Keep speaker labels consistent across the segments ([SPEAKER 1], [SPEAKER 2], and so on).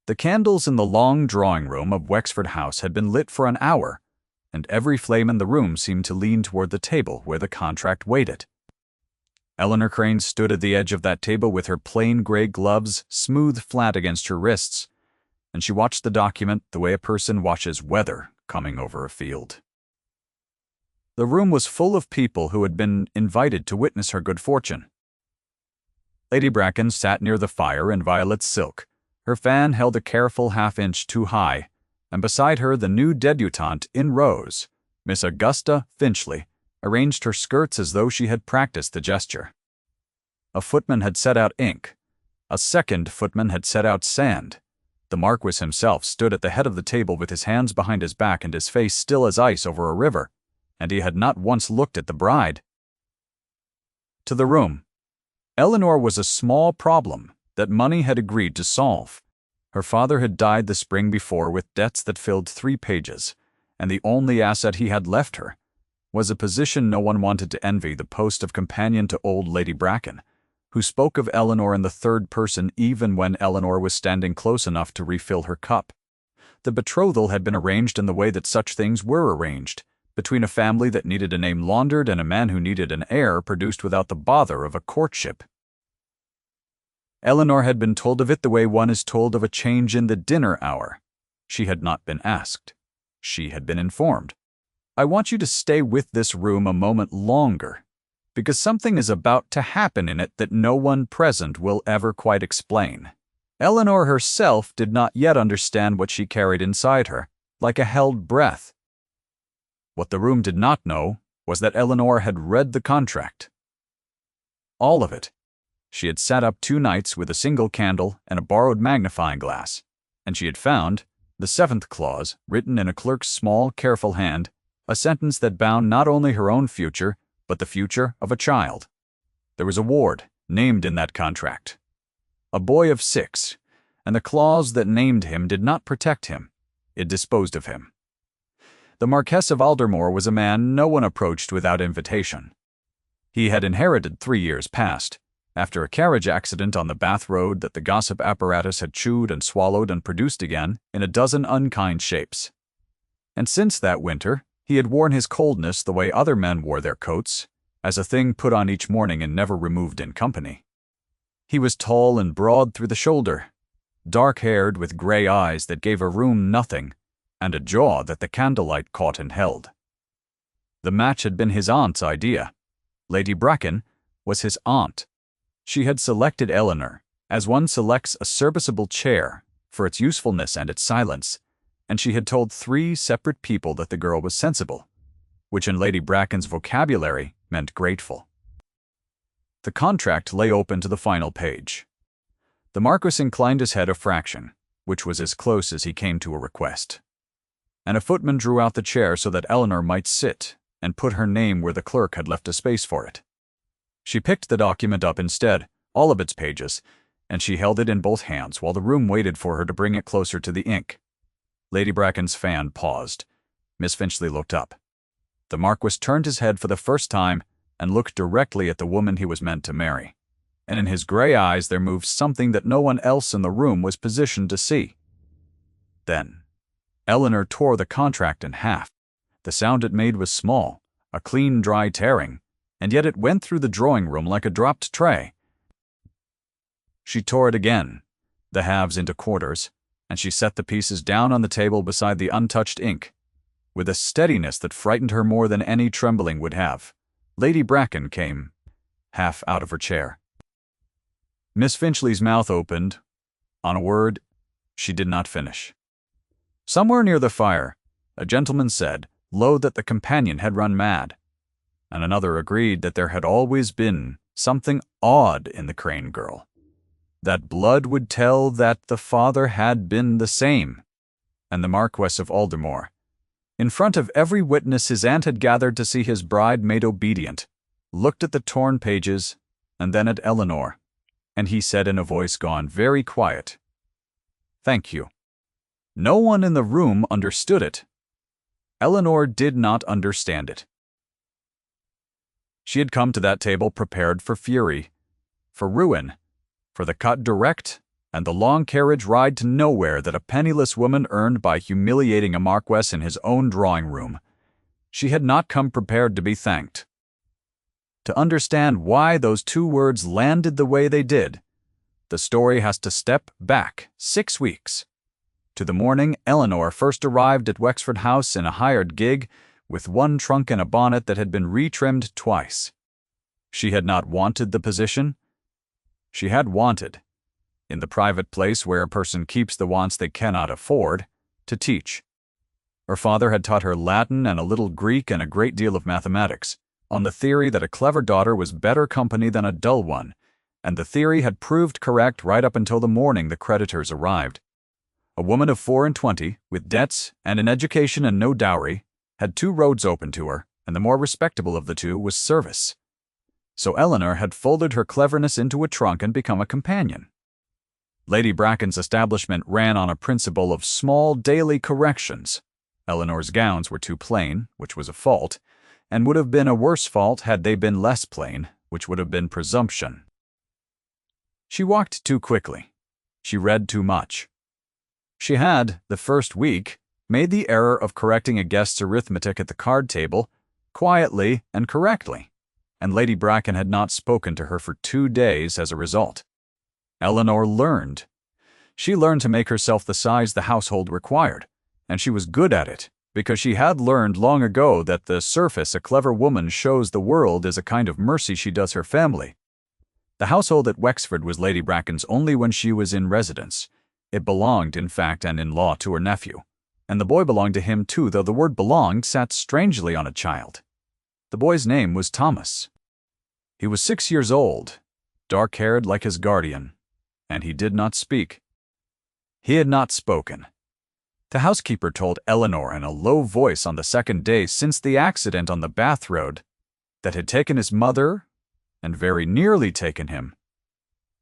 [SPEAKER 1] The candles in the long drawing room of Wexford House had been lit for an hour, and every flame in the room seemed to lean toward the table where the contract waited. Eleanor Crane stood at the edge of that table with her plain gray gloves smooth flat against her wrists, and she watched the document the way a person watches weather coming over a field. The room was full of people who had been invited to witness her good fortune. Lady Bracken sat near the fire in violet silk. Her fan held a careful half-inch too high, and beside her the new debutante in rows, Miss Augusta Finchley, arranged her skirts as though she had practiced the gesture. A footman had set out ink. A second footman had set out sand. The Marquis himself stood at the head of the table with his hands behind his back and his face still as ice over a river, and he had not once looked at the bride. To the room. Eleanor was a small problem that money had agreed to solve. Her father had died the spring before with debts that filled 3 pages, and the only asset he had left her was a position no one wanted to envy, the post of companion to old Lady Bracken, who spoke of Eleanor in the third person even when Eleanor was standing close enough to refill her cup. The betrothal had been arranged in the way that such things were arranged, between a family that needed a name laundered and a man who needed an heir produced without the bother of a courtship. Eleanor had been told of it the way one is told of a change in the dinner hour. She had not been asked. She had been informed. "I want you to stay with this room a moment longer, because something is about to happen in it that no one present will ever quite explain." Eleanor herself did not yet understand what she carried inside her, like a held breath. What the room did not know was that Eleanor had read the contract. All of it. She had sat up 2 nights with a single candle and a borrowed magnifying glass, and she had found, the 7th clause, written in a clerk's small, careful hand, a sentence that bound not only her own future, but the future of a child. There was a ward named in that contract. A boy of 6, and the clause that named him did not protect him. It disposed of him. The Marquess of Aldermore was a man no one approached without invitation. He had inherited 3 years past, after a carriage accident on the Bath Road that the gossip apparatus had chewed and swallowed and produced again in a dozen unkind shapes. And since that winter, he had worn his coldness the way other men wore their coats, as a thing put on each morning and never removed in company. He was tall and broad through the shoulder, dark-haired with gray eyes that gave a room nothing, and a jaw that the candlelight caught and held. The match had been his aunt's idea. Lady Bracken was his aunt. She had selected Eleanor, as one selects a serviceable chair, for its usefulness and its silence, and she had told 3 separate people that the girl was sensible, which in Lady Bracken's vocabulary meant grateful. The contract lay open to the final page. The Marquis inclined his head a fraction, which was as close as he came to a request, and a footman drew out the chair so that Eleanor might sit and put her name where the clerk had left a space for it. She picked the document up instead, all of its pages, and she held it in both hands while the room waited for her to bring it closer to the ink. Lady Bracken's fan paused. Miss Finchley looked up. The Marquis turned his head for the first time and looked directly at the woman he was meant to marry, and in his gray eyes there moved something that no one else in the room was positioned to see. Then Eleanor tore the contract in half. The sound it made was small, a clean, dry tearing, and yet it went through the drawing-room like a dropped tray. She tore it again, the halves into quarters, and she set the pieces down on the table beside the untouched ink, with a steadiness that frightened her more than any trembling would have. Lady Bracken came, half out of her chair. Miss Finchley's mouth opened, on a word she did not finish. Somewhere near the fire, a gentleman said, low, that the companion had run mad, and another agreed that there had always been something odd in the Crane girl, that blood would tell that the father had been the same. And the Marquess of Aldermore, in front of every witness his aunt had gathered to see his bride made obedient, looked at the torn pages and then at Eleanor, and he said in a voice gone very quiet, "Thank you." No one in the room understood it. Eleanor did not understand it. She had come to that table prepared for fury, for ruin, for the cut direct and the long carriage ride to nowhere that a penniless woman earned by humiliating a marquess in his own drawing room. She had not come prepared to be thanked. To understand why those two words landed the way they did, the story has to step back 6 weeks, to the morning Eleanor first arrived at Wexford House in a hired gig with one trunk and a bonnet that had been retrimmed twice. She had not wanted the position. She had wanted, in the private place where a person keeps the wants they cannot afford, to teach. Her father had taught her Latin and a little Greek and a great deal of mathematics, on the theory that a clever daughter was better company than a dull one, and the theory had proved correct right up until the morning the creditors arrived. A woman of 24, with debts and an education and no dowry, had 2 roads open to her, and the more respectable of the 2 was service. So Eleanor had folded her cleverness into a trunk and become a companion. Lady Bracken's establishment ran on a principle of small daily corrections. Eleanor's gowns were too plain, which was a fault, and would have been a worse fault had they been less plain, which would have been presumption. She walked too quickly. She read too much. She had, the first week, made the error of correcting a guest's arithmetic at the card table, quietly and correctly, and Lady Bracken had not spoken to her for 2 days as a result. Eleanor learned. She learned to make herself the size the household required, and she was good at it, because she had learned long ago that the surface a clever woman shows the world is a kind of mercy she does her family. The household at Wexford was Lady Bracken's only when she was in residence. It belonged, in fact, and in law, to her nephew, and the boy belonged to him too, though the word belonged sat strangely on a child. The boy's name was Thomas. He was 6 years old, dark-haired like his guardian, and he did not speak. He had not spoken. The housekeeper told Eleanor in a low voice on the second day since the accident on the Bath Road that had taken his mother and very nearly taken him.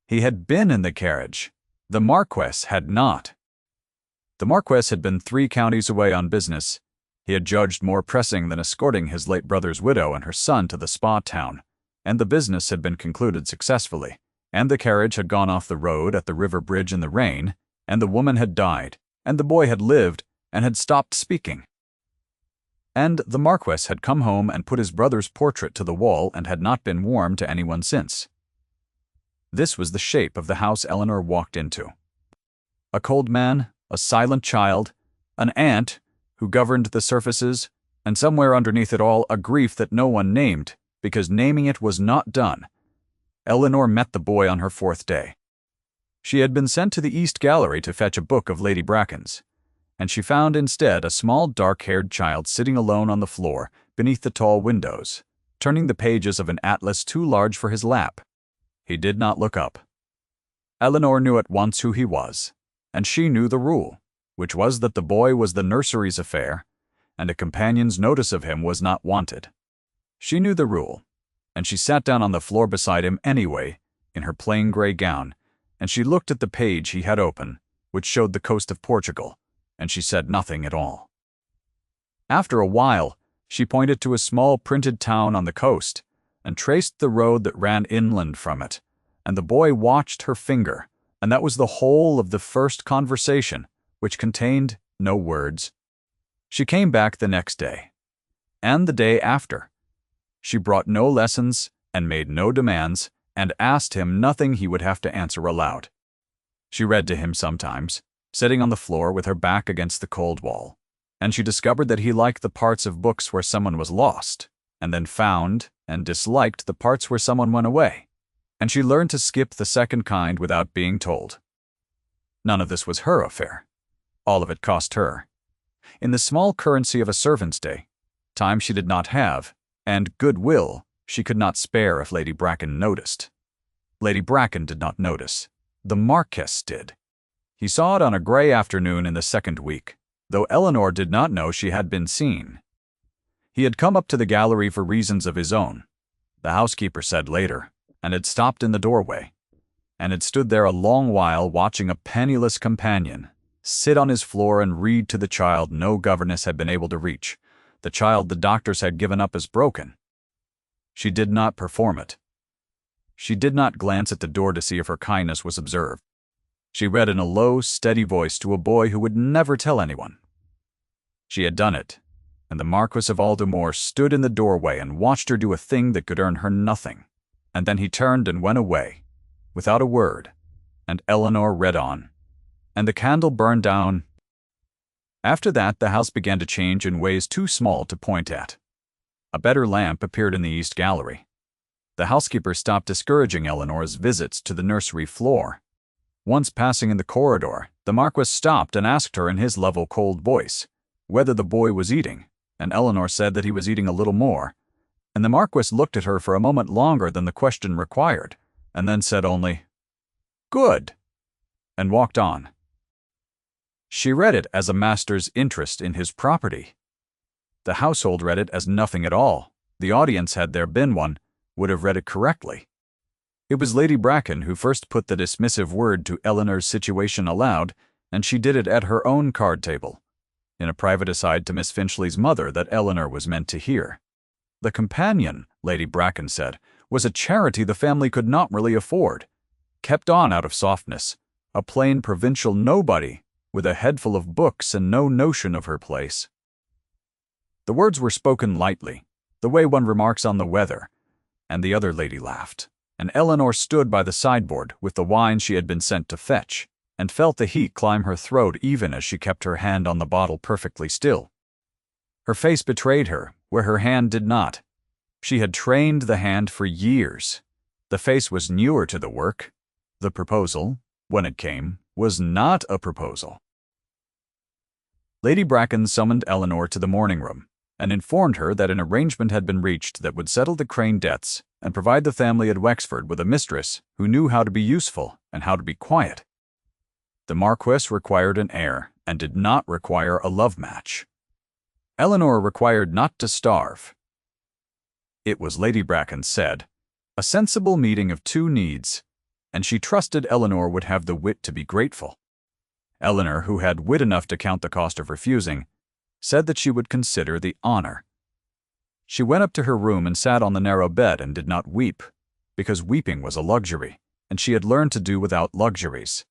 [SPEAKER 1] He had been in the carriage. The Marquess had not. The Marquess had been 3 counties away on business. He had judged more pressing than escorting his late brother's widow and her son to the spa town, and the business had been concluded successfully, and the carriage had gone off the road at the river bridge in the rain, and the woman had died, and the boy had lived and had stopped speaking. And the Marquess had come home and put his brother's portrait to the wall and had not been warm to anyone since. This was the shape of the house Eleanor walked into. A cold man, a silent child, an aunt who governed the surfaces, and somewhere underneath it all a grief that no one named, because naming it was not done. Eleanor met the boy on her 4th day. She had been sent to the East Gallery to fetch a book of Lady Bracken's, and she found instead a small dark-haired child sitting alone on the floor beneath the tall windows, turning the pages of an atlas too large for his lap. He did not look up. Eleanor knew at once who he was, and she knew the rule, which was that the boy was the nursery's affair, and a companion's notice of him was not wanted. She knew the rule, and she sat down on the floor beside him anyway, in her plain gray gown, and she looked at the page he had open, which showed the coast of Portugal, and she said nothing at all. After a while, she pointed to a small printed town on the coast, and traced the road that ran inland from it, and the boy watched her finger, and that was the whole of the first conversation, which contained no words. She came back the next day, and the day after. She brought no lessons, and made no demands, and asked him nothing he would have to answer aloud. She read to him sometimes, sitting on the floor with her back against the cold wall, and she discovered that he liked the parts of books where someone was lost, and then found and disliked the parts where someone went away, and she learned to skip the second kind without being told. None of this was her affair. All of it cost her. In the small currency of a servant's day, time she did not have, and goodwill she could not spare if Lady Bracken noticed. Lady Bracken did not notice. The Marquess did. He saw it on a gray afternoon in the 2nd week, though Eleanor did not know she had been seen. He had come up to the gallery for reasons of his own, the housekeeper said later, and had stopped in the doorway, and had stood there a long while watching a penniless companion sit on his floor and read to the child no governess had been able to reach, the child the doctors had given up as broken. She did not perform it. She did not glance at the door to see if her kindness was observed. She read in a low, steady voice to a boy who would never tell anyone. She had done it, and the Marquis of Aldermore stood in the doorway and watched her do a thing that could earn her nothing. And then he turned and went away, without a word, and Eleanor read on, and the candle burned down. After that, the house began to change in ways too small to point at. A better lamp appeared in the east gallery. The housekeeper stopped discouraging Eleanor's visits to the nursery floor. Once passing in the corridor, the Marquis stopped and asked her in his level, cold voice whether the boy was eating, and Eleanor said that he was eating a little more, and the Marquis looked at her for a moment longer than the question required, and then said only, "Good," and walked on. She read it as a master's interest in his property. The household read it as nothing at all. The audience, had there been one, would have read it correctly. It was Lady Bracken who first put the dismissive word to Eleanor's situation aloud, and she did it at her own card table, in a private aside to Miss Finchley's mother that Eleanor was meant to hear. The companion, Lady Bracken said, was a charity the family could not really afford, kept on out of softness, a plain provincial nobody, with a head full of books and no notion of her place. The words were spoken lightly, the way one remarks on the weather, and the other lady laughed, and Eleanor stood by the sideboard with the wine she had been sent to fetch, and felt the heat climb her throat even as she kept her hand on the bottle perfectly still. Her face betrayed her, where her hand did not. She had trained the hand for years. The face was newer to the work. The proposal, when it came, was not a proposal. Lady Bracken summoned Eleanor to the morning room, and informed her that an arrangement had been reached that would settle the Crane debts and provide the family at Wexford with a mistress who knew how to be useful and how to be quiet. The Marquis required an heir and did not require a love match. Eleanor required not to starve. It was, Lady Bracken said, a sensible meeting of two needs, and she trusted Eleanor would have the wit to be grateful. Eleanor, who had wit enough to count the cost of refusing, said that she would consider the honor. She went up to her room and sat on the narrow bed and did not weep, because weeping was a luxury, and she had learned to do without luxuries.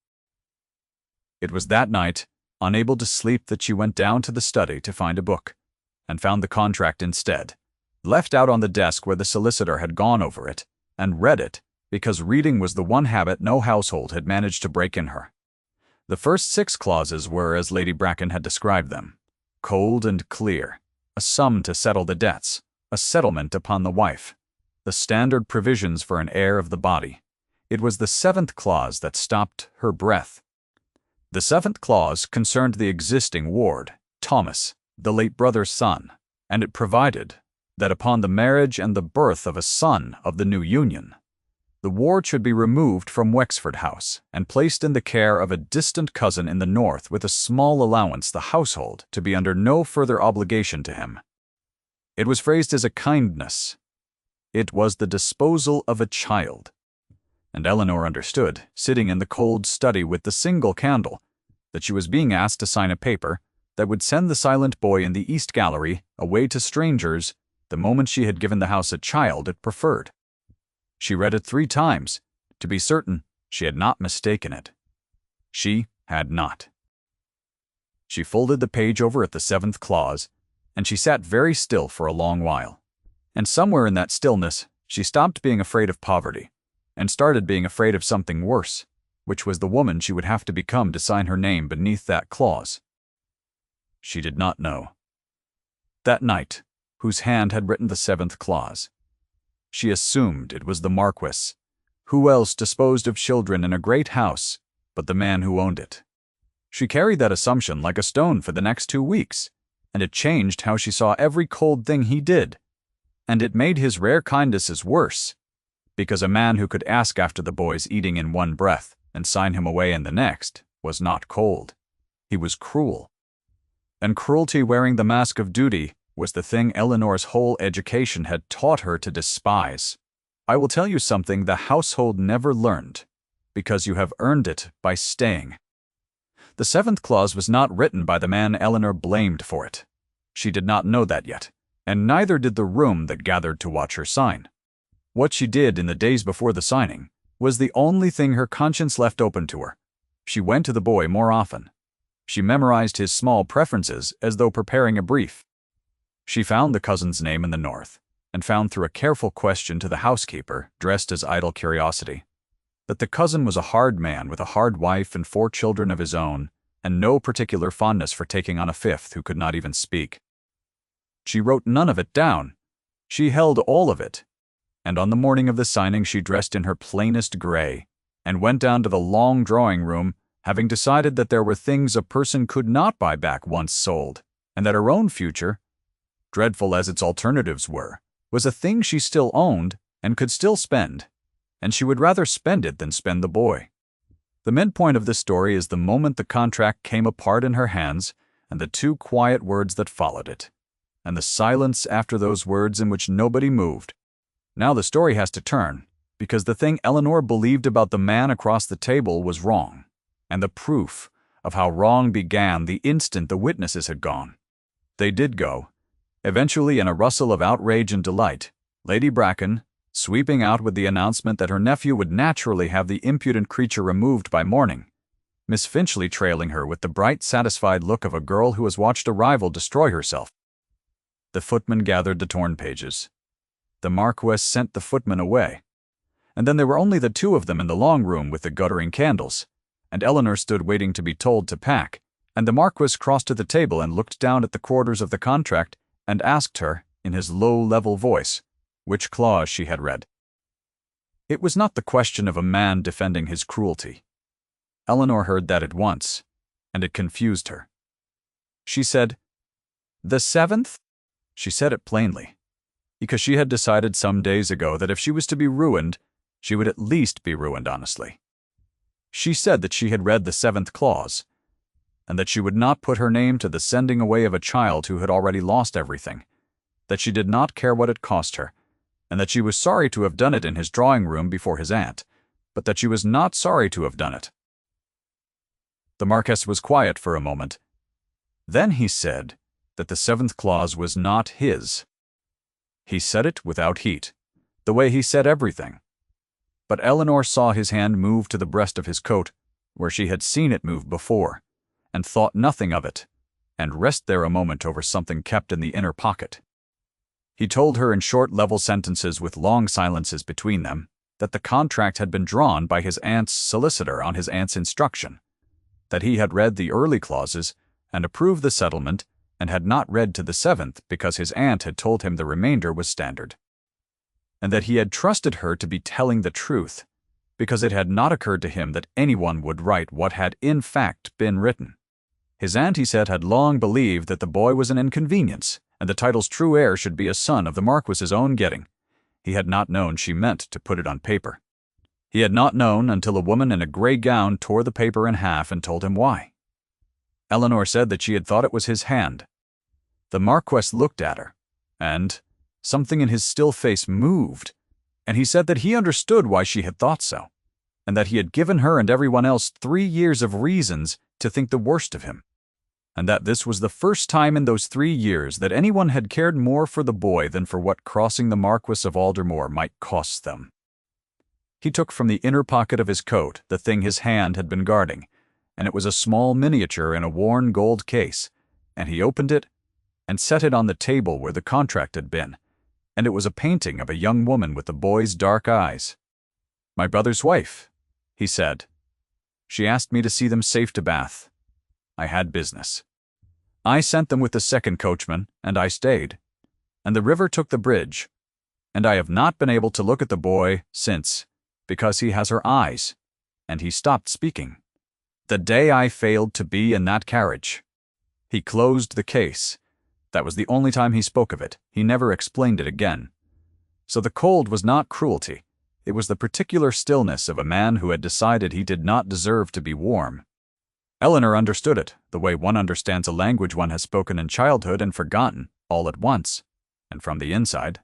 [SPEAKER 1] It was that night, unable to sleep, that she went down to the study to find a book, and found the contract instead, left out on the desk where the solicitor had gone over it, and read it, because reading was the one habit no household had managed to break in her. The first 6 clauses were as Lady Bracken had described them, cold and clear, a sum to settle the debts, a settlement upon the wife, the standard provisions for an heir of the body. It was the 7th clause that stopped her breath. The 7th clause concerned the existing ward, Thomas, the late brother's son, and it provided that upon the marriage and the birth of a son of the new union, the ward should be removed from Wexford House and placed in the care of a distant cousin in the north, with a small allowance, the household to be under no further obligation to him. It was phrased as a kindness. It was the disposal of a child. And Eleanor understood, sitting in the cold study with the single candle, that she was being asked to sign a paper that would send the silent boy in the East Gallery away to strangers the moment she had given the house a child it preferred. She read it 3 times, to be certain she had not mistaken it. She had not. She folded the page over at the 7th clause, and she sat very still for a long while. And somewhere in that stillness, she stopped being afraid of poverty, and started being afraid of something worse, which was the woman she would have to become to sign her name beneath that clause. She did not know. That night, whose hand had written the 7th clause? She assumed it was the Marquis. Who else disposed of children in a great house but the man who owned it? She carried that assumption like a stone for the next 2 weeks, and it changed how she saw every cold thing he did, and it made his rare kindnesses worse, because a man who could ask after the boy's eating in one breath and sign him away in the next was not cold. He was cruel. And cruelty wearing the mask of duty was the thing Eleanor's whole education had taught her to despise. I will tell you something the household never learned, because you have earned it by staying. The 7th clause was not written by the man Eleanor blamed for it. She did not know that yet, and neither did the room that gathered to watch her sign. What she did in the days before the signing was the only thing her conscience left open to her, She went to the boy more often. She memorized his small preferences as though preparing a brief. She found the cousin's name in the north, and found through a careful question to the housekeeper, dressed as idle curiosity, that the cousin was a hard man with a hard wife and 4 children of his own, and no particular fondness for taking on a 5th who could not even speak. She wrote none of it down. She held all of it. And on the morning of the signing she dressed in her plainest gray, and went down to the long drawing room, having decided that there were things a person could not buy back once sold, and that her own future, dreadful as its alternatives were, was a thing she still owned and could still spend, and she would rather spend it than spend the boy. The midpoint of this story is the moment the contract came apart in her hands, and the 2 quiet words that followed it, and the silence after those words in which nobody moved. Now the story has to turn, because the thing Eleanor believed about the man across the table was wrong, and the proof of how wrong began the instant the witnesses had gone. They did go. Eventually, in a rustle of outrage and delight, Lady Bracken, sweeping out with the announcement that her nephew would naturally have the impudent creature removed by morning, Miss Finchley trailing her with the bright, satisfied look of a girl who has watched a rival destroy herself. The footman gathered the torn pages. The Marquess sent the footman away, and then there were only the 2 of them in the long room with the guttering candles, and Eleanor stood waiting to be told to pack, and the Marquess crossed to the table and looked down at the quarters of the contract and asked her, in his low, level voice, which clause she had read. It was not the question of a man defending his cruelty. Eleanor heard that at once, and it confused her. She said, "The 7th?" She said it plainly, because she had decided some days ago that if she was to be ruined, she would at least be ruined honestly. She said that she had read the 7th clause, and that she would not put her name to the sending away of a child who had already lost everything, that she did not care what it cost her, and that she was sorry to have done it in his drawing room before his aunt, but that she was not sorry to have done it. The Marquess was quiet for a moment. Then he said that the 7th clause was not his. He said it without heat, the way he said everything. But Eleanor saw his hand move to the breast of his coat, where she had seen it move before, and thought nothing of it, and rest there a moment over something kept in the inner pocket. He told her in short, level sentences with long silences between them that the contract had been drawn by his aunt's solicitor on his aunt's instruction, that he had read the early clauses and approved the settlement, and had not read to the 7th because his aunt had told him the remainder was standard, and that he had trusted her to be telling the truth, because it had not occurred to him that anyone would write what had in fact been written. His aunt, he said, had long believed that the boy was an inconvenience, and the title's true heir should be a son of the Marquess's own getting. He had not known she meant to put it on paper. He had not known until a woman in a gray gown tore the paper in half and told him why. Eleanor said that she had thought it was his hand. The Marquess looked at her, and something in his still face moved, and he said that he understood why she had thought so, and that he had given her and everyone else 3 years of reasons to think the worst of him, and that this was the first time in those 3 years that anyone had cared more for the boy than for what crossing the Marquess of Aldermore might cost them. He took from the inner pocket of his coat the thing his hand had been guarding, and it was a small miniature in a worn gold case, and he opened it and set it on the table where the contract had been, and it was a painting of a young woman with the boy's dark eyes. "My brother's wife," he said. "She asked me to see them safe to Bath. I had business. I sent them with the second coachman, and I stayed, and the river took the bridge, and I have not been able to look at the boy since, because he has her eyes," and he stopped speaking. "The day I failed to be in that carriage." He closed the case. That was the only time he spoke of it. He never explained it again. So the cold was not cruelty. It was the particular stillness of a man who had decided he did not deserve to be warm. Eleanor understood it, the way one understands a language one has spoken in childhood and forgotten, all at once, and from the inside.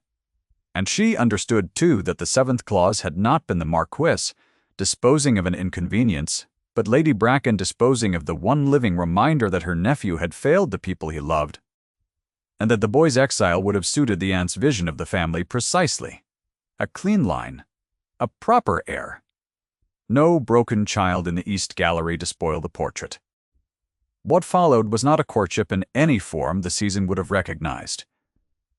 [SPEAKER 1] And she understood, too, that the 7th clause had not been the Marquess disposing of an inconvenience, but Lady Bracken disposing of the one living reminder that her nephew had failed the people he loved, and that the boy's exile would have suited the aunt's vision of the family precisely. A clean line. A proper heir. No broken child in the East Gallery to spoil the portrait. What followed was not a courtship in any form the season would have recognized.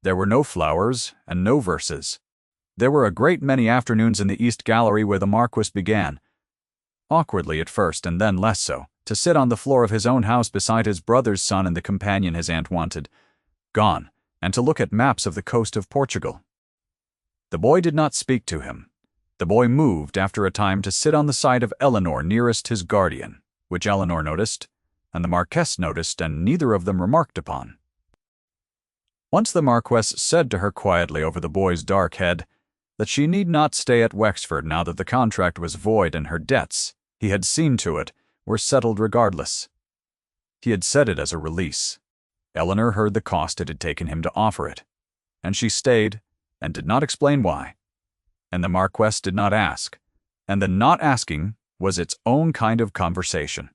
[SPEAKER 1] There were no flowers and no verses. There were a great many afternoons in the East Gallery where the Marquis began, awkwardly at first and then less so, to sit on the floor of his own house beside his brother's son and the companion his aunt wanted, gone, and to look at maps of the coast of Portugal. The boy did not speak to him. The boy moved after a time to sit on the side of Eleanor nearest his guardian, which Eleanor noticed, and the Marquess noticed, and neither of them remarked upon. Once the Marquess said to her quietly over the boy's dark head that she need not stay at Wexford now that the contract was void and her debts, he had seen to it, were settled regardless. He had said it as a release. Eleanor heard the cost it had taken him to offer it, and she stayed and did not explain why. And the Marquess did not ask, and the not asking was its own kind of conversation.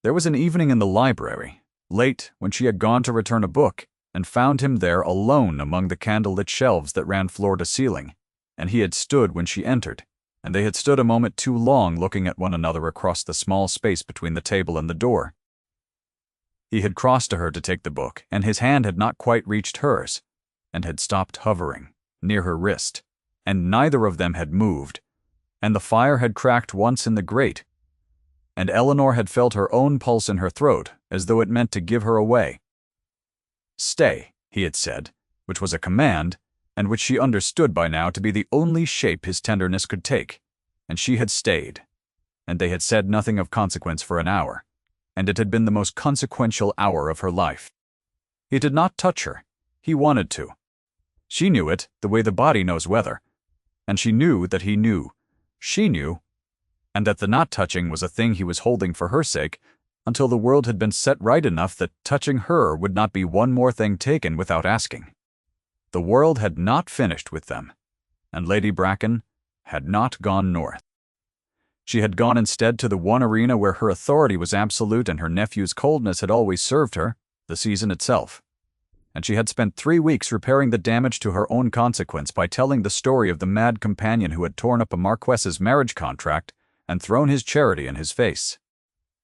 [SPEAKER 1] There was an evening in the library, late when she had gone to return a book, and found him there alone among the candle-lit shelves that ran floor to ceiling, and he had stood when she entered, and they had stood a moment too long looking at one another across the small space between the table and the door. He had crossed to her to take the book, and his hand had not quite reached hers, and had stopped hovering, near her wrist, and neither of them had moved, and the fire had cracked once in the grate, and Eleanor had felt her own pulse in her throat, as though it meant to give her away. "Stay," he had said, which was a command, and which she understood by now to be the only shape his tenderness could take, and she had stayed, and they had said nothing of consequence for an hour, and it had been the most consequential hour of her life. He did not touch her. He wanted to. She knew it, the way the body knows weather, and she knew that he knew. She knew, and that the not touching was a thing he was holding for her sake, until the world had been set right enough that touching her would not be one more thing taken without asking. The world had not finished with them, and Lady Bracken had not gone north. She had gone instead to the one arena where her authority was absolute and her nephew's coldness had always served her, the season itself. And she had spent 3 weeks repairing the damage to her own consequence by telling the story of the mad companion who had torn up a Marquess's marriage contract and thrown his charity in his face.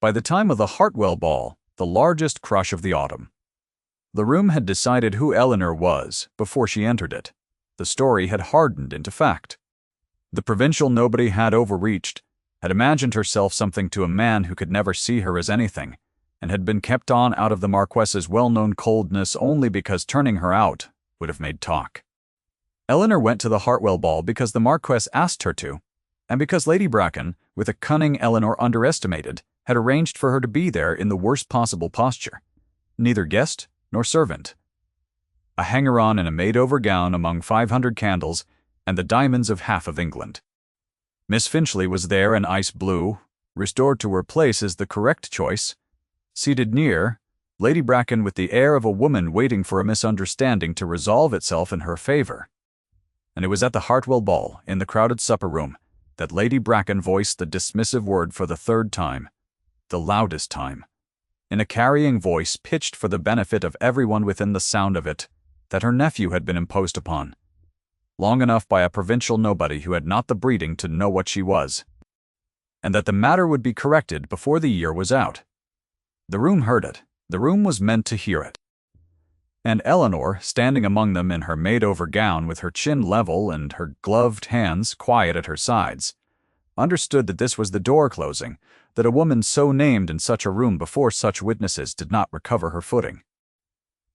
[SPEAKER 1] By the time of the Hartwell ball, the largest crush of the autumn, the room had decided who Eleanor was before she entered it. The story had hardened into fact. The provincial nobody had overreached, had imagined herself something to a man who could never see her as anything, and had been kept on out of the Marquess's well-known coldness only because turning her out would have made talk. Eleanor went to the Hartwell ball because the Marquess asked her to, and because Lady Bracken, with a cunning Eleanor underestimated, had arranged for her to be there in the worst possible posture, neither guest nor servant. A hanger-on in a made-over gown among 500 candles and the diamonds of half of England. Miss Finchley was there in ice blue, restored to her place as the correct choice, seated near, Lady Bracken with the air of a woman waiting for a misunderstanding to resolve itself in her favor. And it was at the Hartwell ball, in the crowded supper-room, that Lady Bracken voiced the dismissive word for the 3rd time, the loudest time, in a carrying voice pitched for the benefit of everyone within the sound of it, that her nephew had been imposed upon, long enough by a provincial nobody who had not the breeding to know what she was, and that the matter would be corrected before the year was out. The room heard it. The room was meant to hear it. And Eleanor, standing among them in her made-over gown with her chin level and her gloved hands quiet at her sides, understood that this was the door closing, that a woman so named in such a room before such witnesses did not recover her footing.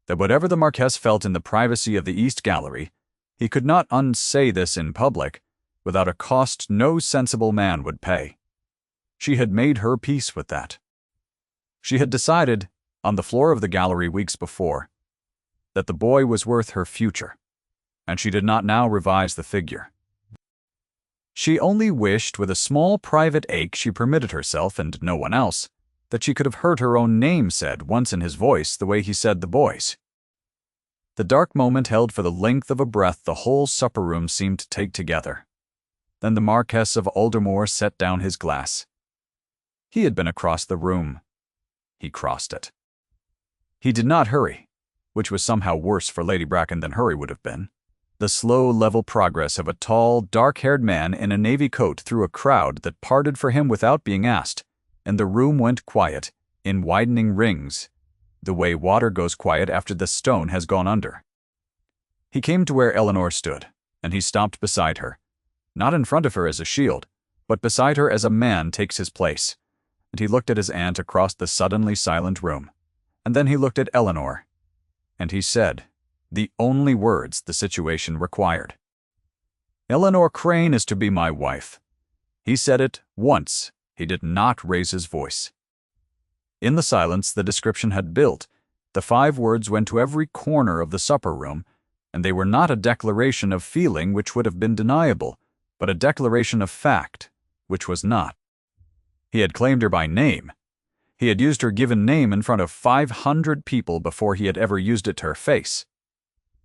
[SPEAKER 1] That whatever the Marquess felt in the privacy of the East Gallery, he could not unsay this in public without a cost no sensible man would pay. She had made her peace with that. She had decided, on the floor of the gallery weeks before, that the boy was worth her future, and she did not now revise the figure. She only wished with a small private ache she permitted herself and no one else, that she could have heard her own name said once in his voice the way he said the boy's. The dark moment held for the length of a breath the whole supper-room seemed to take together. Then the Marquess of Aldermore set down his glass. He had been across the room. He crossed it. He did not hurry, which was somehow worse for Lady Bracken than hurry would have been. The slow, level progress of a tall, dark-haired man in a navy coat through a crowd that parted for him without being asked, and the room went quiet, in widening rings, the way water goes quiet after the stone has gone under. He came to where Eleanor stood, and he stopped beside her, not in front of her as a shield, but beside her as a man takes his place, and he looked at his aunt across the suddenly silent room, and then he looked at Eleanor, and he said the only words the situation required. "Eleanor Crane is to be my wife." He said it once. He did not raise his voice. In the silence the description had built, the 5 words went to every corner of the supper room, and they were not a declaration of feeling which would have been deniable, but a declaration of fact, which was not. He had claimed her by name. He had used her given name in front of 500 people before he had ever used it to her face.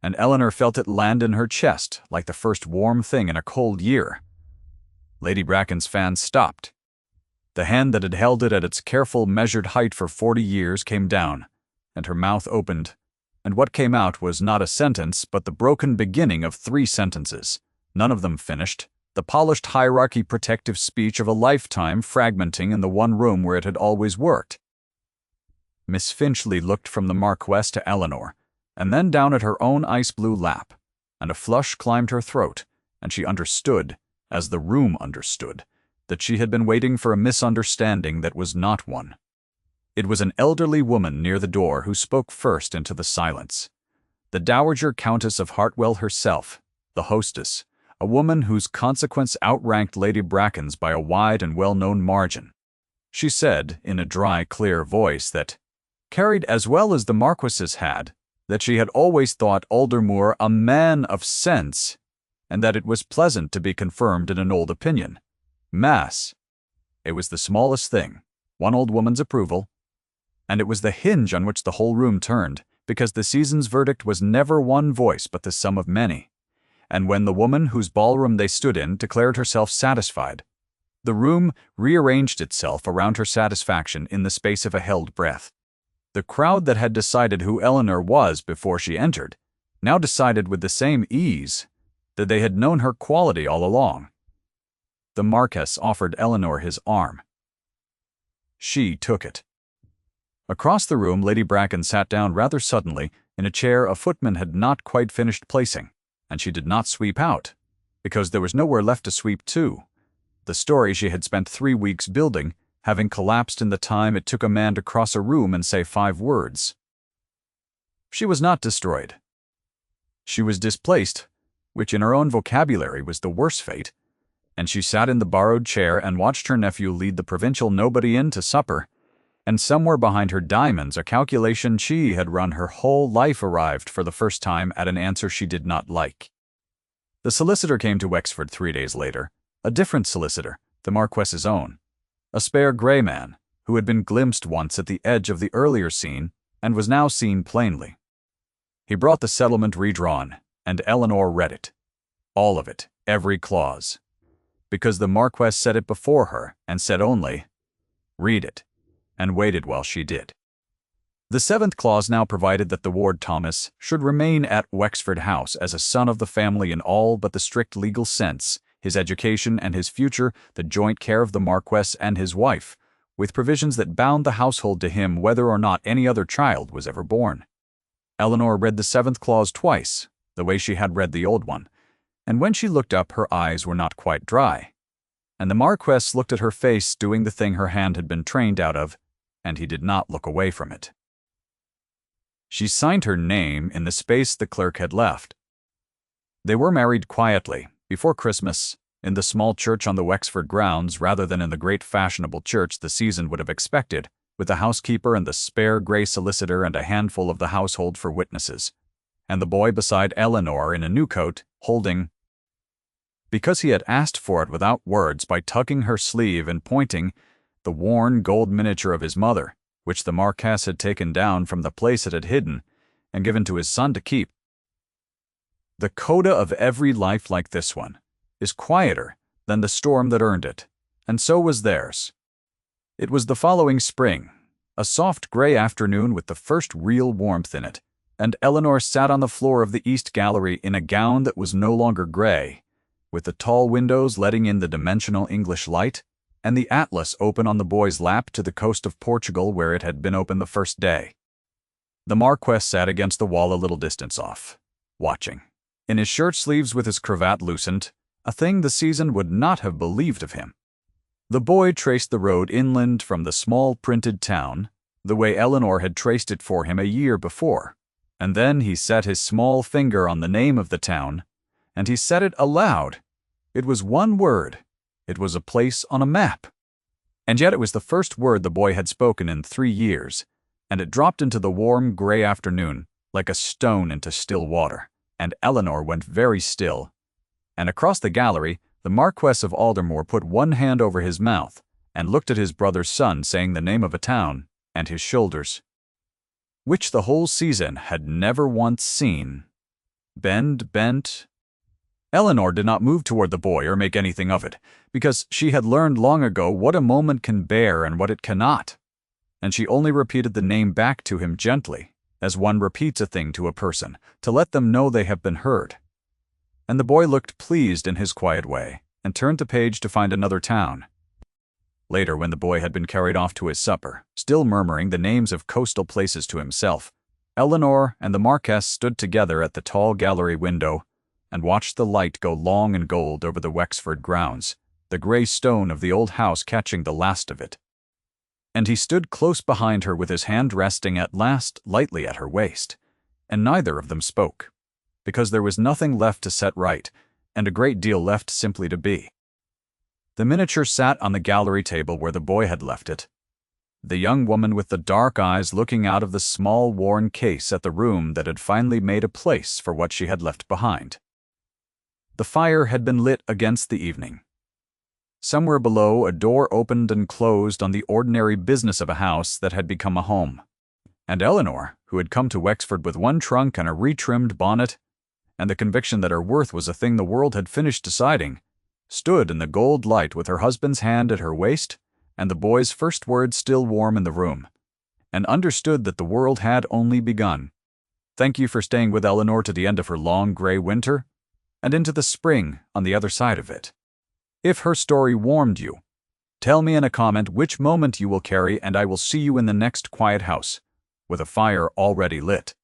[SPEAKER 1] And Eleanor felt it land in her chest like the first warm thing in a cold year. Lady Bracken's fan stopped. The hand that had held it at its careful, measured height for 40 years came down, and her mouth opened, and what came out was not a sentence, but the broken beginning of 3 sentences, none of them finished, the polished hierarchy protective speech of a lifetime fragmenting in the one room where it had always worked. Miss Finchley looked from the Marquess to Eleanor, and then down at her own ice-blue lap, and a flush climbed her throat, and she understood, as the room understood, that she had been waiting for a misunderstanding that was not one. It was an elderly woman near the door who spoke first into the silence. The Dowager Countess of Hartwell herself, the hostess, a woman whose consequence outranked Lady Bracken's by a wide and well-known margin. She said, in a dry, clear voice that, carried as well as the Marquess's had, that she had always thought Aldermoor a man of sense, and that it was pleasant to be confirmed in an old opinion. Mass. It was the smallest thing, one old woman's approval, and it was the hinge on which the whole room turned, because the season's verdict was never one voice but the sum of many. And when the woman whose ballroom they stood in declared herself satisfied, the room rearranged itself around her satisfaction in the space of a held breath. The crowd that had decided who Eleanor was before she entered, now decided with the same ease that they had known her quality all along. The Marquess offered Eleanor his arm. She took it. Across the room, Lady Bracken sat down rather suddenly in a chair a footman had not quite finished placing, and she did not sweep out, because there was nowhere left to sweep to. The story she had spent 3 weeks building, having collapsed in the time it took a man to cross a room and say 5 words. She was not destroyed. She was displaced, which in her own vocabulary was the worse fate, and she sat in the borrowed chair and watched her nephew lead the provincial nobody in to supper, and somewhere behind her diamonds a calculation she had run her whole life arrived for the first time at an answer she did not like. The solicitor came to Wexford 3 days later, a different solicitor, the Marquess's own, a spare grey man who had been glimpsed once at the edge of the earlier scene and was now seen plainly. He brought the settlement redrawn, and Eleanor read it. All of it, every clause. Because the Marquess said it before her and said only, "Read it," and waited while she did. The 7th clause now provided that the ward Thomas should remain at Wexford House as a son of the family in all but the strict legal sense, his education and his future the joint care of the Marquess and his wife, with provisions that bound the household to him whether or not any other child was ever born. Eleanor read the 7th clause twice, the way she had read the old one, and when she looked up her eyes were not quite dry, and the Marquess looked at her face doing the thing her hand had been trained out of, and he did not look away from it. She signed her name in the space the clerk had left. They were married quietly, before Christmas, in the small church on the Wexford grounds rather than in the great fashionable church the season would have expected, with the housekeeper and the spare grey solicitor and a handful of the household for witnesses, and the boy beside Eleanor in a new coat, holding, because he had asked for it without words by tugging her sleeve and pointing, the worn gold miniature of his mother, which the Marquess had taken down from the place it had hidden and given to his son to keep. The coda of every life like this one is quieter than the storm that earned it, and so was theirs. It was the following spring, a soft gray afternoon with the first real warmth in it, and Eleanor sat on the floor of the East Gallery in a gown that was no longer gray, with the tall windows letting in the dimensional English light, and the atlas open on the boy's lap to the coast of Portugal where it had been open the first day. The Marquess sat against the wall a little distance off, watching, in his shirt sleeves with his cravat loosened, a thing the season would not have believed of him. The boy traced the road inland from the small printed town, the way Eleanor had traced it for him a year before, and then he set his small finger on the name of the town, and he said it aloud. It was one word. It was a place on a map. And yet it was the first word the boy had spoken in 3 years, and it dropped into the warm, gray afternoon like a stone into still water, and Eleanor went very still. And across the gallery, the Marquess of Aldermore put one hand over his mouth and looked at his brother's son saying the name of a town and his shoulders, which the whole season had never once seen, bent. Eleanor did not move toward the boy or make anything of it, because she had learned long ago what a moment can bear and what it cannot, and she only repeated the name back to him gently, as one repeats a thing to a person, to let them know they have been heard. And the boy looked pleased in his quiet way, and turned the page to find another town. Later, when the boy had been carried off to his supper, still murmuring the names of coastal places to himself, Eleanor and the Marquess stood together at the tall gallery window and watched the light go long and gold over the Wexford grounds, the gray stone of the old house catching the last of it. And he stood close behind her with his hand resting at last lightly at her waist, and neither of them spoke, because there was nothing left to set right, and a great deal left simply to be. The miniature sat on the gallery table where the boy had left it, the young woman with the dark eyes looking out of the small worn case at the room that had finally made a place for what she had left behind. The fire had been lit against the evening. Somewhere below, a door opened and closed on the ordinary business of a house that had become a home, and Eleanor, who had come to Wexford with one trunk and a retrimmed bonnet, and the conviction that her worth was a thing the world had finished deciding, stood in the gold light with her husband's hand at her waist and the boy's first words still warm in the room, and understood that the world had only begun. Thank you for staying with Eleanor to the end of her long gray winter, and into the spring on the other side of it. If her story warmed you, tell me in a comment which moment you will carry, and I will see you in the next quiet house, with a fire already lit.